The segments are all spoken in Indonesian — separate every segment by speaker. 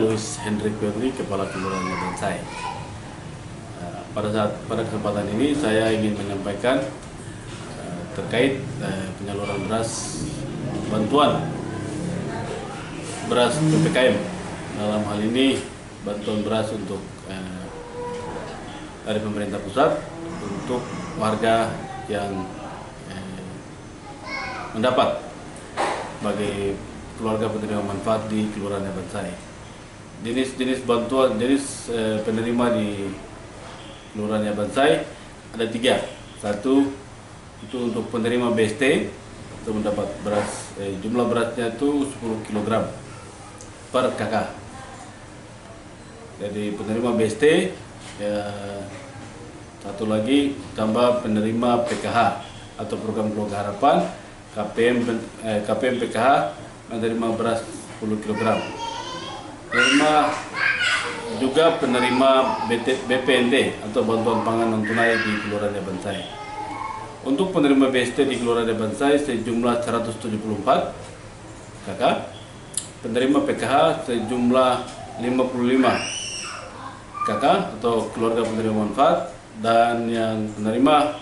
Speaker 1: Louis Hendrik Firly, Kepala Kelurahan Bansai. Pada kesempatan ini saya ingin menyampaikan terkait penyaluran beras bantuan beras PPKM. Dalam hal ini bantuan beras untuk dari pemerintah pusat untuk warga yang mendapat sebagai keluarga penerima manfaat di Kelurahan Bansai. Jenis bantuan, penerima di Kelurahan Bansai ada 3. Satu itu untuk penerima BST untuk mendapat beras, jumlah berasnya itu 10 kg per kakak. Jadi penerima BST, satu lagi tambah penerima PKH atau program keluarga harapan KPM PKH menerima beras 10 kg. Juga penerima BPNT atau bantuan pangan non tunai di Kelurahan Bansai. Untuk penerima BST di Kelurahan Bansai sejumlah 174 kakak, penerima PKH sejumlah 55 kakak atau keluarga penerima manfaat, dan yang penerima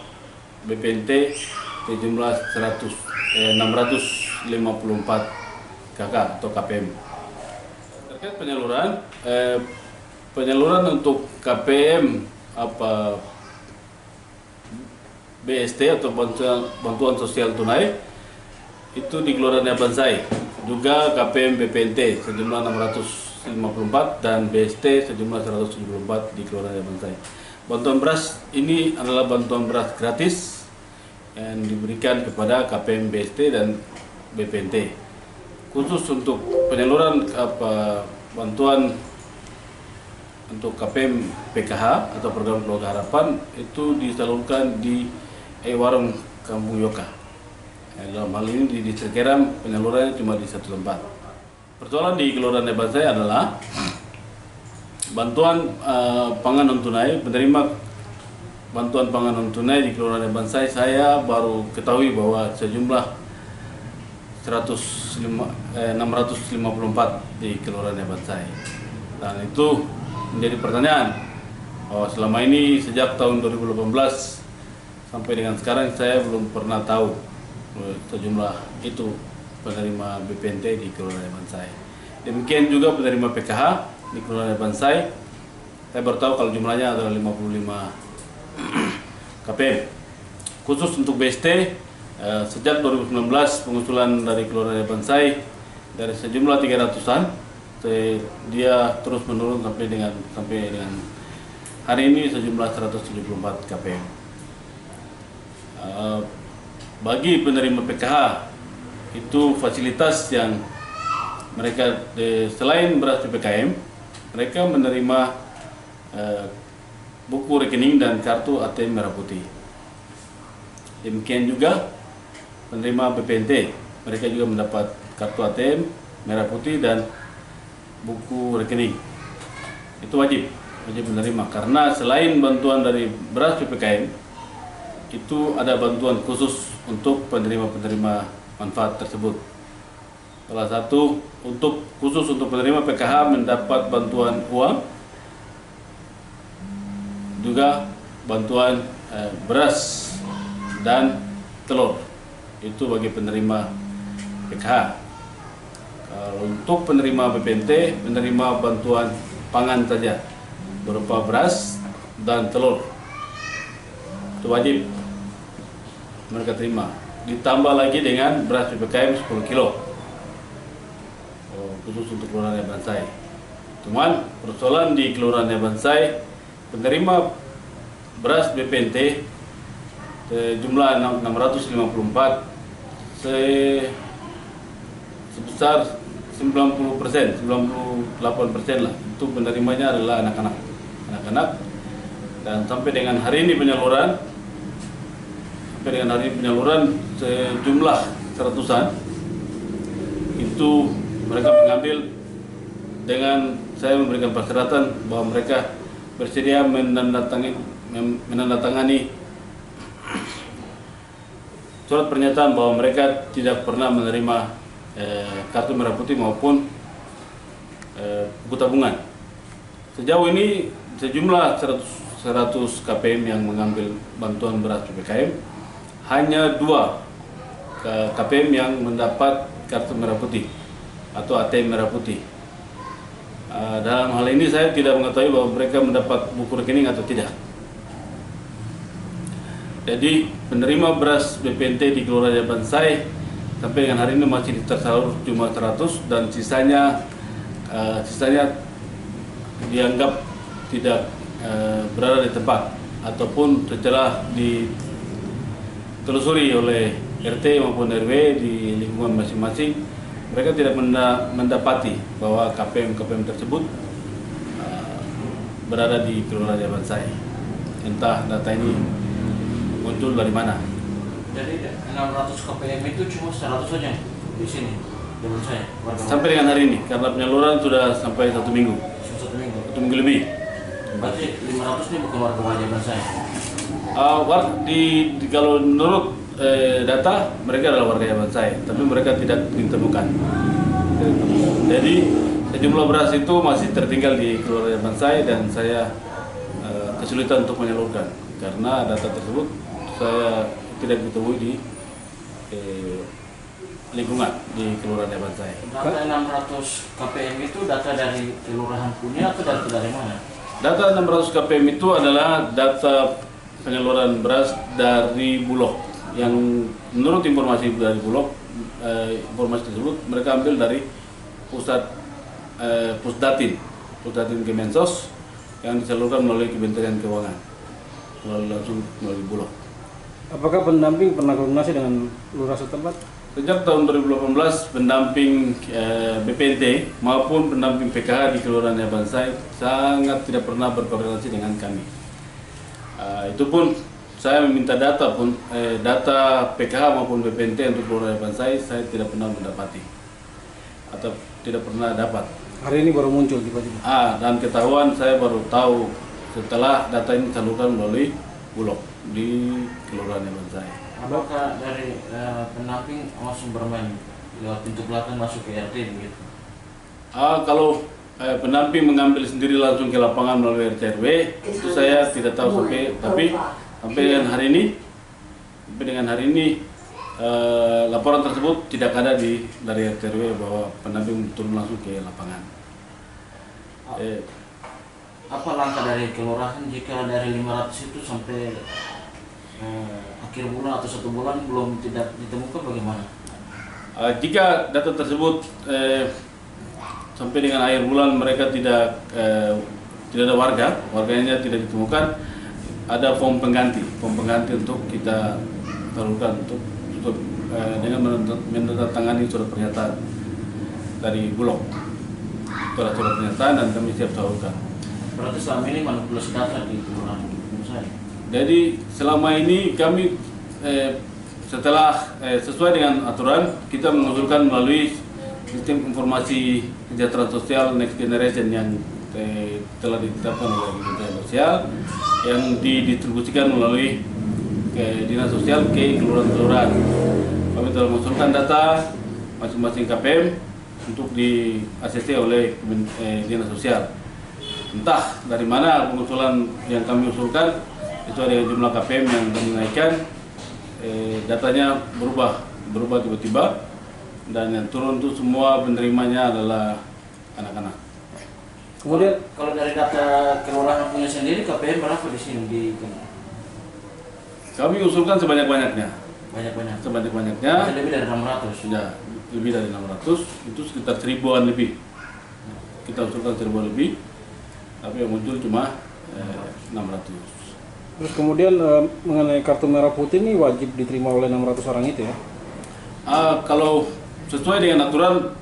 Speaker 1: BPNT sejumlah 654 kakak atau KPM. Terkait penyaluran untuk KPM BST atau bantuan sosial tunai itu di Kelurahan Bansai, juga KPM BPNT sejumlah 654 dan BST sejumlah 174 di Kelurahan Bansai. Bantuan beras ini adalah bantuan beras gratis yang diberikan kepada KPM BST dan BPNT. Khusus untuk penyaluran bantuan untuk KPM PKH atau program keluarga harapan itu disalurkan di warung Kampung Yoka. Dalam hal ini di Distrik Keram penyalurannya cuma di satu tempat. Persoalan di Kelurahan Bansai adalah bantuan pangan non tunai. Penerima bantuan pangan non tunai di Kelurahan Bansai saya baru ketahui bahwa sejumlah 654 di Kelurahan Bansai, dan itu menjadi pertanyaan bahwa selama ini sejak tahun 2018 sampai dengan sekarang saya belum pernah tahu sejumlah itu penerima BPNT di Kelurahan Bansai. Demikian juga penerima PKH di Kelurahan Bansai, saya baru tahu kalau jumlahnya adalah 55 KPM. Khusus untuk BST, sejak 2019 pengusulan dari Kelurahan Bansai dari sejumlah 300-an, dia terus menurun sampai dengan hari ini sejumlah 174 KPM. Bagi penerima PKH itu fasilitas yang mereka selain beras PPKM, mereka menerima buku rekening dan kartu ATM merah putih. Demikian juga penerima BPNT, mereka juga mendapat kartu ATM merah putih dan buku rekening. Itu wajib menerima, karena selain bantuan dari beras PPKM, itu ada bantuan khusus untuk penerima manfaat tersebut. Salah satu khusus untuk penerima PKH mendapat bantuan uang, juga bantuan beras dan telur. Itu bagi penerima PKH. Kalau untuk penerima BPNT, menerima bantuan pangan saja berupa beras dan telur. Itu wajib mereka terima. Ditambah lagi dengan beras PPKM 10 kilo khusus untuk Kelurahan Bansai. Cuman persoalan di Kelurahan Bansai, penerima beras BPNT jumlah 654 sebesar 90%, 98% lah, itu penerimanya adalah anak-anak. Dan sampai dengan hari ini penyaluran sejumlah 100-an itu mereka mengambil dengan saya memberikan persyaratan bahwa mereka bersedia menandatangani surat pernyataan bahwa mereka tidak pernah menerima kartu merah putih maupun buku tabungan. Sejauh ini sejumlah 100 KPM yang mengambil bantuan beras PPKM, hanya 2 KPM yang mendapat kartu merah putih atau ATM merah putih. Dalam hal ini saya tidak mengetahui bahwa mereka mendapat buku rekening atau tidak. Jadi penerima beras BPNT di Kelurahan Bansai sampai dengan hari ini masih tersalur cuma 100 dan sisanya dianggap tidak berada di tempat ataupun setelah ditelusuri oleh RT maupun RW di lingkungan masing-masing, mereka tidak mendapati bahwa KPM tersebut berada di Kelurahan Bansai. Entah data ini muncul dari mana.
Speaker 2: Jadi 600 KPM itu cuma 100 saja di sini, di Bansai.
Speaker 1: Sampai dengan hari ini, karena penyaluran sudah sampai 1 minggu.
Speaker 2: 1 minggu.
Speaker 1: 1 minggu lebih.
Speaker 2: Berarti 500 ini bukan warga Bansai.
Speaker 1: Kalau menurut data, mereka adalah warga Bansai, tapi mereka tidak ditemukan. Jadi sejumlah beras itu masih tertinggal di Kelurahan Bansai dan saya kesulitan untuk menyalurkan karena data tersebut saya tidak ditemui di lingkungan di Kelurahan Bansai.
Speaker 2: Data 600 KPM itu data dari kelurahan punya atau data dari mana?
Speaker 1: Data 600 KPM itu adalah data penyaluran beras dari Bulog, yang menurut informasi dari Bulog, informasi tersebut mereka ambil dari Pusdatin Kemensos yang disalurkan melalui Kementerian Keuangan, langsung melalui Bulog.
Speaker 3: Apakah pendamping pernah koordinasi dengan lurah setempat?
Speaker 1: Sejak tahun 2018, pendamping BPNT maupun pendamping PKH di Kelurahan Bansai sangat tidak pernah berkoordinasi dengan kami. Itu pun saya meminta data PKH maupun BPNT untuk Kelurahan Bansai, saya tidak pernah mendapati atau tidak pernah dapat.
Speaker 3: Hari ini baru muncul tiba-tiba.
Speaker 1: Dan ketahuan saya baru tahu setelah data ini disalurkan melalui Bulog di Kelurahan Bansai.
Speaker 2: Apakah dari pendamping langsung bermain lewat pintu belakang masuk ke RT begitu?
Speaker 1: Kalau pendamping mengambil sendiri langsung ke lapangan melalui RT RW, itu saya tidak tahu tapi sampai dengan hari ini laporan tersebut tidak ada dari RT RW bahwa pendamping turun langsung ke lapangan.
Speaker 2: Apa langkah dari kelurahan jika dari 500 itu sampai akhir bulan atau 1 bulan belum tidak ditemukan bagaimana?
Speaker 1: Jika data tersebut sampai dengan akhir bulan mereka tidak ada warganya tidak ditemukan, ada form pengganti untuk kita salurkan untuk dengan menandatangani surat pernyataan dari Bulog, surat pernyataan, dan kami siap salurkan.
Speaker 2: Berarti selama ini manipulasi data di kelurahan saya.
Speaker 1: Jadi selama ini kami setelah sesuai dengan aturan, kita mengusulkan melalui sistem informasi kesejahteraan sosial Next Generation yang telah ditetapkan oleh Kementerian Sosial, yang didistribusikan melalui Dinas Sosial ke kelurahan-kelurahan. Kami telah mengusulkan data masing-masing KPM untuk di ACC oleh Dinas Sosial. Entah dari mana pengusulan yang kami usulkan, itu ada jumlah KPM yang kami naikkan, datanya berubah tiba-tiba, dan yang turun itu semua penerimanya adalah anak-anak.
Speaker 2: Kemudian kalau dari data kelurahan punya sendiri, KPM berapa di sini di
Speaker 1: Kami usulkan sebanyak-banyaknya.
Speaker 2: Sebanyak-banyaknya. Lebih dari 600.
Speaker 1: Ya, lebih dari 600, itu sekitar 1000-an lebih. Kita usulkan 1000 lebih, tapi yang muncul cuma 600.
Speaker 3: Terus kemudian mengenai kartu merah putih ini wajib diterima oleh 600 orang itu ya?
Speaker 1: Kalau sesuai dengan aturan,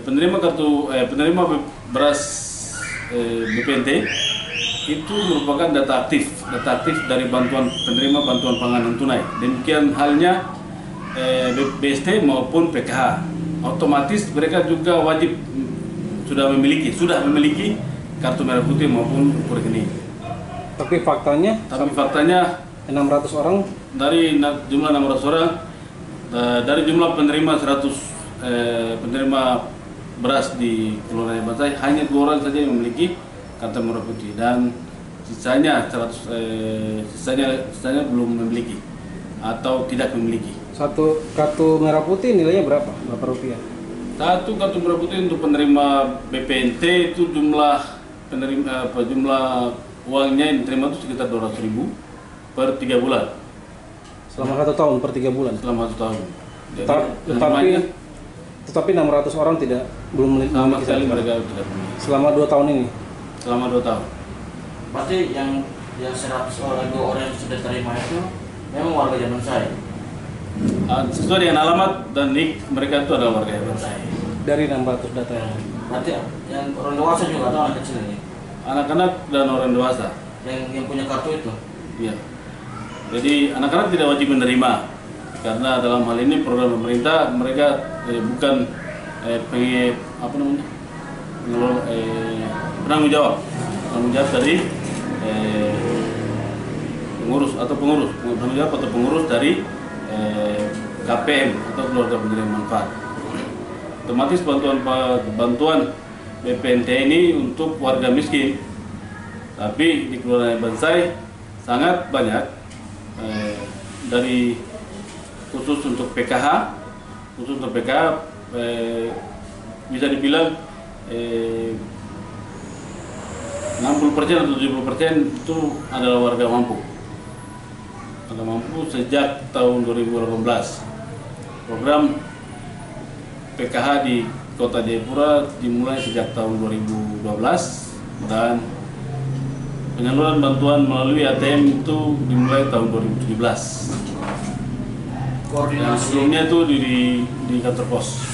Speaker 1: penerima beras BPNT itu merupakan data aktif dari penerima bantuan pangan non tunai. Demikian halnya BST maupun PKH. Otomatis mereka juga wajib sudah memiliki kartu merah putih maupun buku rekening.
Speaker 3: Tapi faktanya 600 orang
Speaker 1: dari jumlah 600 orang, dari jumlah penerima 100 penerima beras di Kelurahan Bansai hanya 2 orang saja yang memiliki kartu merah putih dan sisanya sisanya belum memiliki atau tidak memiliki.
Speaker 3: Satu kartu merah putih nilainya berapa? Berapa rupiah?
Speaker 1: Satu kartu merah putih untuk penerima BPNT itu jumlah uangnya yang diterima itu sekitar 200.000 per 3 bulan.
Speaker 3: Selama 1 tahun per 3 bulan.
Speaker 1: Selama 1 tahun. Jadi,
Speaker 3: tetapi 600 orang belum
Speaker 1: sama
Speaker 3: memiliki
Speaker 1: sekali
Speaker 3: kartu.
Speaker 1: mereka tidak memiliki.
Speaker 3: Selama 2 tahun ini.
Speaker 1: Selama 2 tahun.
Speaker 2: Berarti yang 100 orang, 2 orang yang sudah terima itu memang warga Bansai.
Speaker 1: Sesuai dengan alamat dan nik mereka itu adalah warga Bansai.
Speaker 3: Dari 600 data yang
Speaker 2: Berarti yang orang dewasa juga atau anak kecil ini?
Speaker 1: Anak-anak dan orang dewasa.
Speaker 2: Yang punya kartu itu?
Speaker 1: Iya. Jadi anak-anak tidak wajib menerima karena dalam hal ini program pemerintah mereka bukan penanggung jawab dari pengurus dari KPM atau keluarga penerima manfaat. Otomatis bantuan BPNT ini untuk warga miskin, tapi di Kelurahan Bansai sangat banyak dari khusus untuk PKH bisa dibilang 60% atau 70% itu adalah warga mampu. Warga mampu sejak tahun 2018. Program PKH di Kota Jayapura dimulai sejak tahun 2012 dan penyaluran bantuan melalui ATM itu dimulai tahun 2017. Dan sebelumnya itu di kantor pos.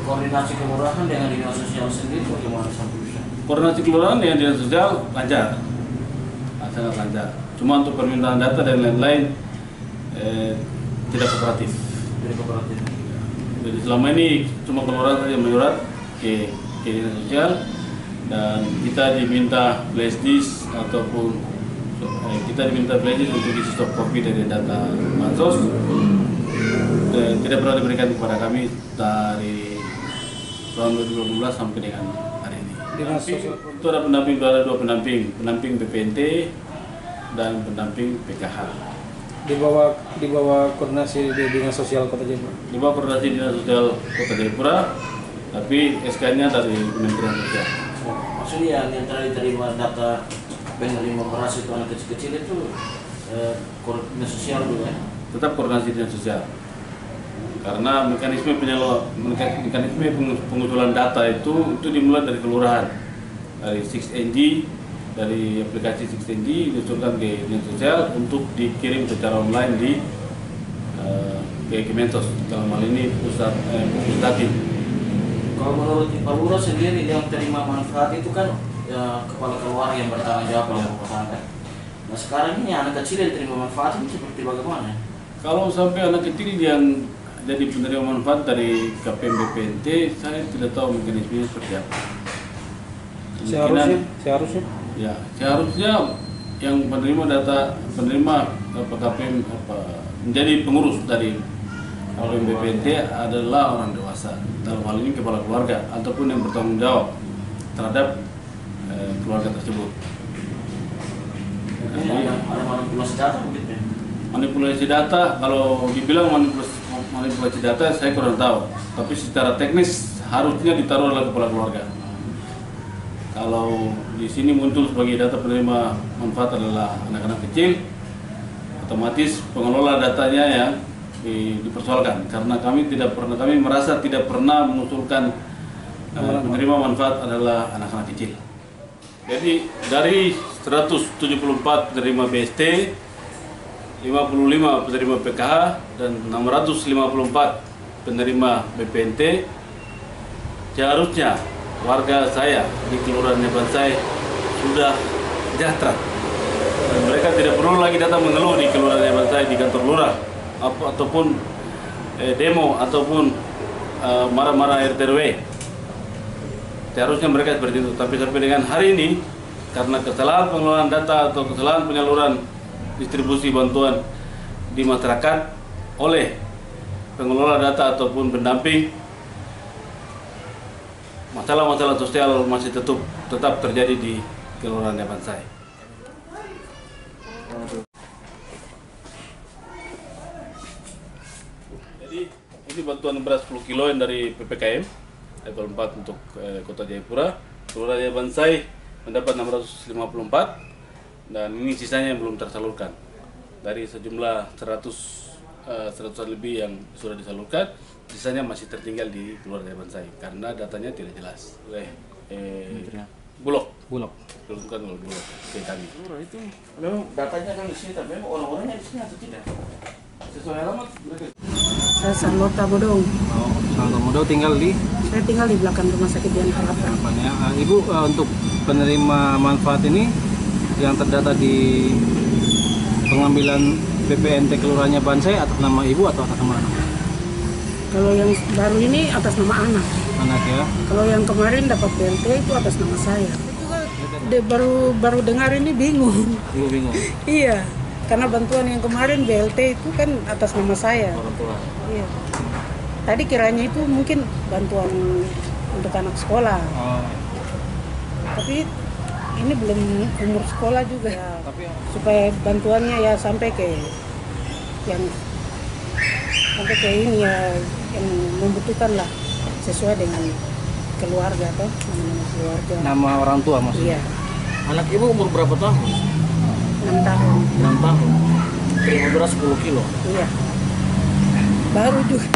Speaker 2: Koordinasi kelurahan dengan dinas sosial sendiri bagaimana sampai bisa?
Speaker 1: Koordinasi kelurahan dengan dinas sosial lancar, sangat lancar. Cuma untuk permintaan data dan lain-lain tidak kooperatif.
Speaker 2: Dari kooperatif.
Speaker 1: Jadi selama ini cuma kelurahan saja menyurat ke dinas sosial dan kita diminta flash disk ataupun untuk isi stok kopi dari data bansos. Tidak pernah diberikan kepada kami dari tahun 2012 sampai dengan hari ini. Itu ada dua pendamping BPNT dan pendamping PKH.
Speaker 3: Di bawah koordinasi di Dinas Sosial Kota Jayapura.
Speaker 1: Di bawah koordinasi Dinas Sosial Kota Jayapura, tapi SK-nya dari Kementerian Sosial.
Speaker 2: Maksudnya yang tadi terima data penerima beras itu anak kecil-kecil itu koordinasi sosial juga ya?
Speaker 1: Tetap koordinasi Dinas Sosial. Karena mekanisme pengusulan data itu dimulai dari kelurahan, dari 6NG, dari aplikasi 6NG diusulkan ke Dinas Sosial untuk dikirim secara online ke Kemensos, dalam hal ini pusat Datin.
Speaker 2: Kalau menurut Pak Lurah sendiri yang terima manfaat itu kan ya, kepala keluarga yang bertanggung jawab dalam rumah tangga. Nah sekarang ini anak kecil yang terima manfaat itu seperti bagaimana?
Speaker 1: Kalau sampai anak kecil yang jadi penerima manfaat dari KPM BPNT, saya tidak tahu mekanismenya seperti apa.
Speaker 3: Seharusnya
Speaker 1: Seharusnya yang penerima KPM menjadi pengurus dari KPM BPNT adalah orang dewasa, dalam hal ini kepala keluarga ataupun yang bertanggung jawab terhadap keluarga tersebut.
Speaker 2: Ini ada manipulasi data mungkin ya?
Speaker 1: Manipulasi data, kalau dibilang manipulasi data saya kurang tahu, tapi secara teknis harusnya ditaruh oleh kepala keluarga. Kalau di sini muncul sebagai data penerima manfaat adalah anak-anak kecil, otomatis pengelola datanya yang dipersoalkan karena kami merasa tidak pernah mengusulkan penerima manfaat adalah anak-anak kecil. Jadi dari 174 penerima BST, 55 penerima PKH dan 654 penerima BPNT, seharusnya warga saya di Kelurahan Bansai sudah sejahtera dan mereka tidak perlu lagi datang mengeluh di Kelurahan Bansai di kantor lurah ataupun demo ataupun marah-marah RT/RW. Seharusnya mereka seperti itu, tapi sampai dengan hari ini karena kesalahan pengelolaan data atau kesalahan penyaluran distribusi bantuan di masyarakat oleh pengelola data ataupun pendamping, masalah-masalah sosial masih tetap terjadi di Kelurahan Bansai. Jadi ini bantuan beras 10 kilo yang dari PPKM level 4 untuk Kota Jayapura. Kelurahan Bansai mendapat 654 dan ini sisanya yang belum tersalurkan. Dari sejumlah 100 lebih yang sudah disalurkan, sisanya masih tertinggal di Kelurahan Bansai karena datanya tidak jelas oleh Bulog. Turunkan oleh Bulog ke kami.
Speaker 2: Itu memang datanya kan di sini, tapi memang orang-orangnya di sini atau tidak? Sesuai alamat mereka.
Speaker 4: Saya Sanlota Bodong.
Speaker 3: Oh, Sanlota Bodong tinggal di?
Speaker 4: Saya tinggal di belakang rumah sakit Dian Harapan.
Speaker 3: Ya. Ibu untuk penerima manfaat ini yang terdata di pengambilan BPNT Kelurahannya Bansai atas nama ibu atau atas nama anak?
Speaker 4: Kalau yang baru ini atas nama anak.
Speaker 3: Anak ya.
Speaker 4: Kalau yang kemarin dapat BLT itu atas nama saya. Baru dengar ini bingung.
Speaker 3: Ibu bingung.
Speaker 4: Iya, karena bantuan yang kemarin BLT itu kan atas nama saya.
Speaker 2: Orang tua.
Speaker 4: Iya. Tadi kiranya itu mungkin bantuan untuk anak sekolah.
Speaker 3: Oh.
Speaker 4: Tapi ini belum umur sekolah juga. Ya,
Speaker 3: Tapi
Speaker 4: supaya bantuannya ya sampai ke ini ya yang membutuhkan lah sesuai dengan keluarga atau nama keluarga.
Speaker 3: nama orang tua maksudnya.
Speaker 4: Iya,
Speaker 2: Anak ibu umur berapa tahun?
Speaker 4: 6 tahun.
Speaker 2: 6 tahun. Terima beras 10 kilo.
Speaker 4: Iya. Baru juga.